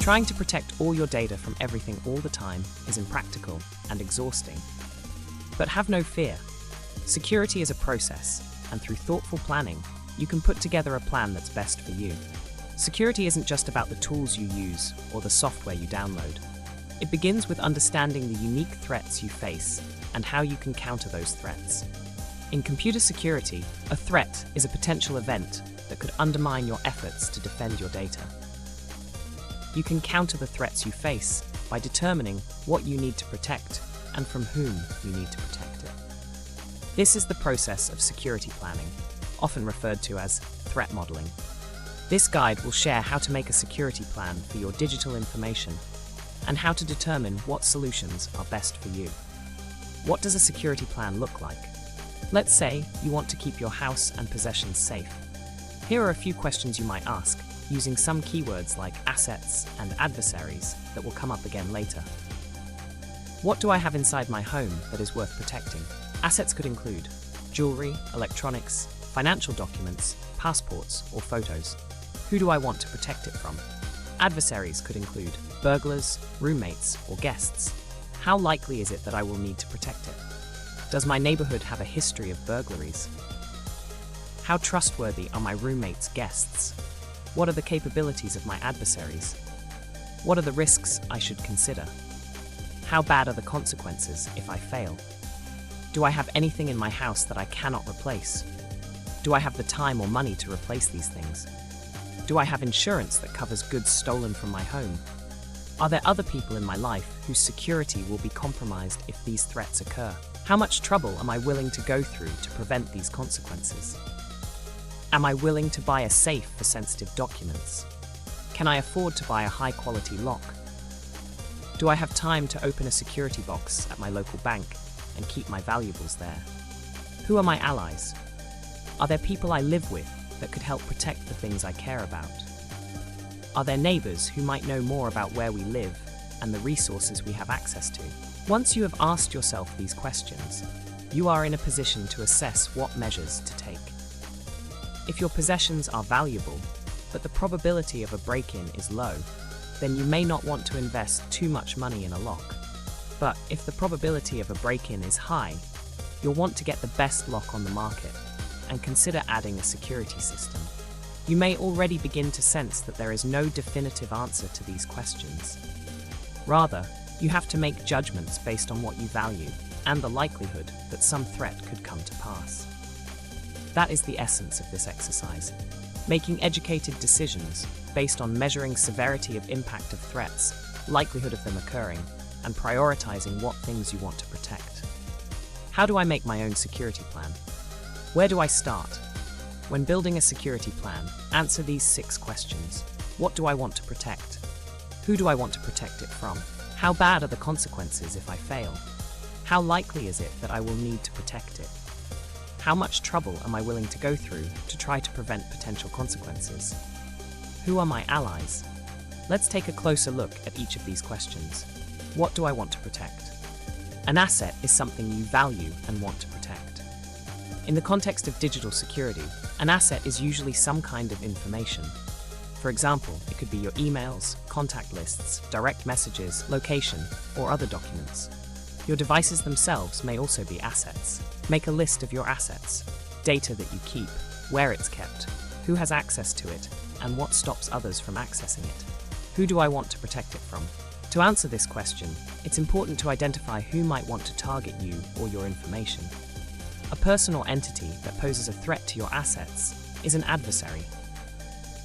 Trying to protect all your data from everything all the time is impractical and exhausting. But have no fear. Security is a process, and through thoughtful planning, you can put together a plan that's best for you. Security isn't just about the tools you use or the software you download. It begins with understanding the unique threats you face and how you can counter those threats. In computer security, a threat is a potential event that could undermine your efforts to defend your data. You can counter the threats you face by determining what you need to protect and from whom you need to protect it. This is the process of security planning, often referred to as threat modeling. This guide will share how to make a security plan for your digital information and how to determine what solutions are best for you. What does a security plan look like? Let's say you want to keep your house and possessions safe. Here are a few questions you might ask, using some keywords like assets and adversaries that will come up again later. What do I have inside my home that is worth protecting? Assets could include jewelry, electronics, financial documents, passports, or photos. Who do I want to protect it from? Adversaries could include burglars, roommates, or guests. How likely is it that I will need to protect it? Does my neighborhood have a history of burglaries? How trustworthy are my roommates' guests? What are the capabilities of my adversaries? What are the risks I should consider? How bad are the consequences if I fail? Do I have anything in my house that I cannot replace? Do I have the time or money to replace these things? Do I have insurance that covers goods stolen from my home? Are there other people in my life whose security will be compromised if these threats occur? How much trouble am I willing to go through to prevent these consequences? Am I willing to buy a safe for sensitive documents? Can I afford to buy a high-quality lock? Do I have time to open a security box at my local bank and keep my valuables there? Who are my allies? Are there people I live with that could help protect the things I care about? Are there neighbors who might know more about where we live and the resources we have access to? Once you have asked yourself these questions, you are in a position to assess what measures to take. If your possessions are valuable, but the probability of a break-in is low, then you may not want to invest too much money in a lock. But if the probability of a break-in is high, you'll want to get the best lock on the market and consider adding a security system. You may already begin to sense that there is no definitive answer to these questions. Rather, you have to make judgments based on what you value and the likelihood that some threat could come to pass. That is the essence of this exercise, making educated decisions based on measuring severity of impact of threats, likelihood of them occurring, and prioritizing what things you want to protect. How do I make my own security plan? Where do I start? When building a security plan, answer these 6 questions. What do I want to protect? Who do I want to protect it from? How bad are the consequences if I fail? How likely is it that I will need to protect it? How much trouble am I willing to go through to try to prevent potential consequences? Who are my allies? Let's take a closer look at each of these questions. What do I want to protect? An asset is something you value and want to protect. In the context of digital security, an asset is usually some kind of information. For example, it could be your emails, contact lists, direct messages, location, or other documents. Your devices themselves may also be assets. Make a list of your assets, data that you keep, where it's kept, who has access to it, and what stops others from accessing it. Who do I want to protect it from? To answer this question, it's important to identify who might want to target you or your information. A person or entity that poses a threat to your assets is an adversary.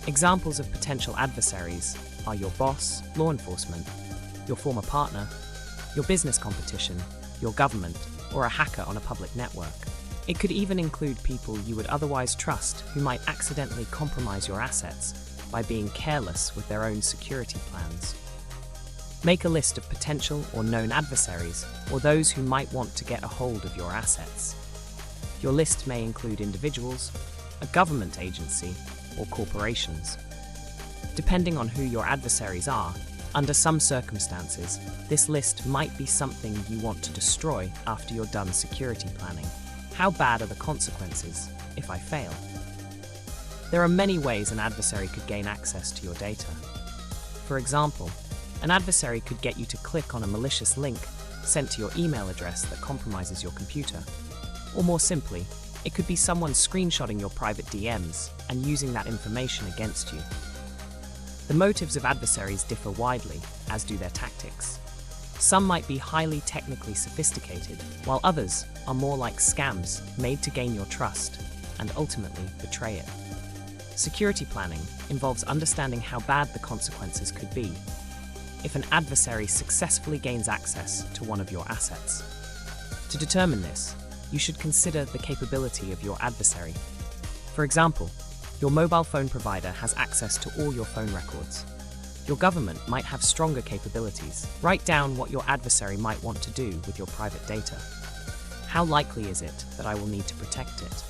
Examples of potential adversaries are your boss, law enforcement, your former partner, your business competition, your government, or a hacker on a public network. It could even include people you would otherwise trust who might accidentally compromise your assets by being careless with their own security plans. Make a list of potential or known adversaries or those who might want to get a hold of your assets. Your list may include individuals, a government agency, or corporations. Depending on who your adversaries are, under some circumstances, this list might be something you want to destroy after you're done security planning. How bad are the consequences if I fail? There are many ways an adversary could gain access to your data. For example, an adversary could get you to click on a malicious link sent to your email address that compromises your computer. Or more simply, it could be someone screenshotting your private DMs and using that information against you. The motives of adversaries differ widely, as do their tactics. Some might be highly technically sophisticated, while others are more like scams made to gain your trust and ultimately betray it. Security planning involves understanding how bad the consequences could be if an adversary successfully gains access to one of your assets. To determine this, you should consider the capability of your adversary. For example, your mobile phone provider has access to all your phone records. Your government might have stronger capabilities. Write down what your adversary might want to do with your private data. How likely is it that I will need to protect it?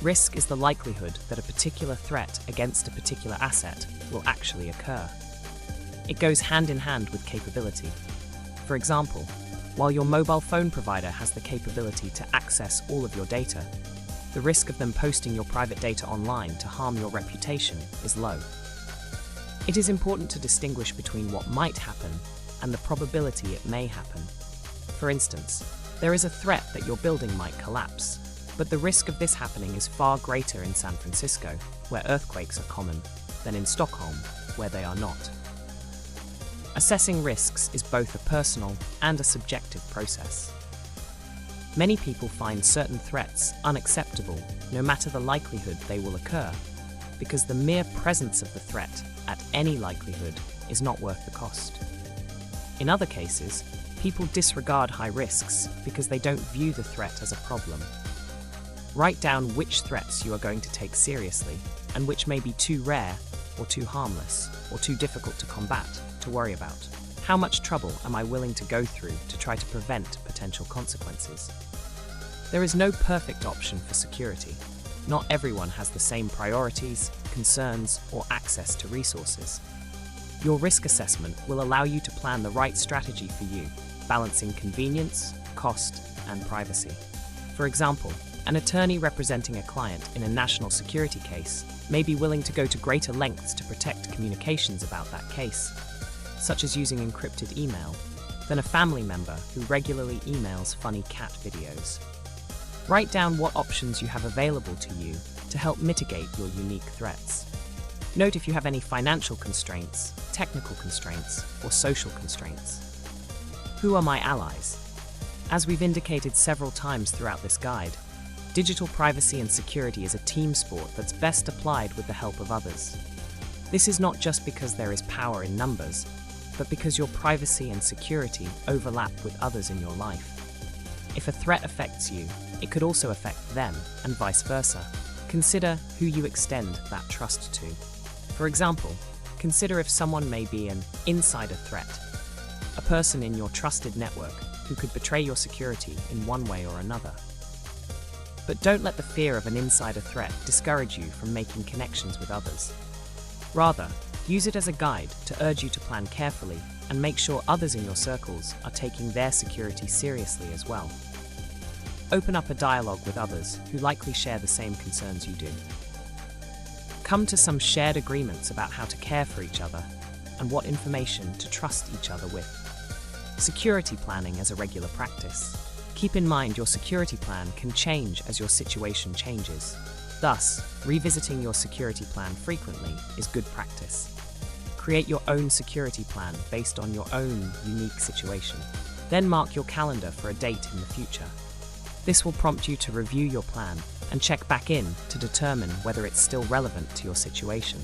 Risk is the likelihood that a particular threat against a particular asset will actually occur. It goes hand in hand with capability. For example, while your mobile phone provider has the capability to access all of your data, the risk of them posting your private data online to harm your reputation is low. It is important to distinguish between what might happen and the probability it may happen. For instance, there is a threat that your building might collapse, but the risk of this happening is far greater in San Francisco, where earthquakes are common, than in Stockholm, where they are not. Assessing risks is both a personal and a subjective process. Many people find certain threats unacceptable, no matter the likelihood they will occur, because the mere presence of the threat at any likelihood is not worth the cost. In other cases, people disregard high risks because they don't view the threat as a problem. Write down which threats you are going to take seriously and which may be too rare or too harmless or too difficult to combat to worry about. How much trouble am I willing to go through to try to prevent potential consequences? There is no perfect option for security. Not everyone has the same priorities, concerns, or access to resources. Your risk assessment will allow you to plan the right strategy for you, balancing convenience, cost, and privacy. For example, an attorney representing a client in a national security case may be willing to go to greater lengths to protect communications about that case, such as using encrypted email, than a family member who regularly emails funny cat videos. Write down what options you have available to you to help mitigate your unique threats. Note if you have any financial constraints, technical constraints, or social constraints. Who are my allies? As we've indicated several times throughout this guide, digital privacy and security is a team sport that's best applied with the help of others. This is not just because there is power in numbers, but because your privacy and security overlap with others in your life. If a threat affects you, it could also affect them, and vice versa. Consider who you extend that trust to. For example, consider if someone may be an insider threat, a person in your trusted network who could betray your security in one way or another. But don't let the fear of an insider threat discourage you from making connections with others. Rather, use it as a guide to urge you to plan carefully and make sure others in your circles are taking their security seriously as well. Open up a dialogue with others who likely share the same concerns you do. Come to some shared agreements about how to care for each other and what information to trust each other with. Security planning as a regular practice. Keep in mind your security plan can change as your situation changes. Thus, revisiting your security plan frequently is good practice. Create your own security plan based on your own unique situation. Then mark your calendar for a date in the future. This will prompt you to review your plan and check back in to determine whether it's still relevant to your situation.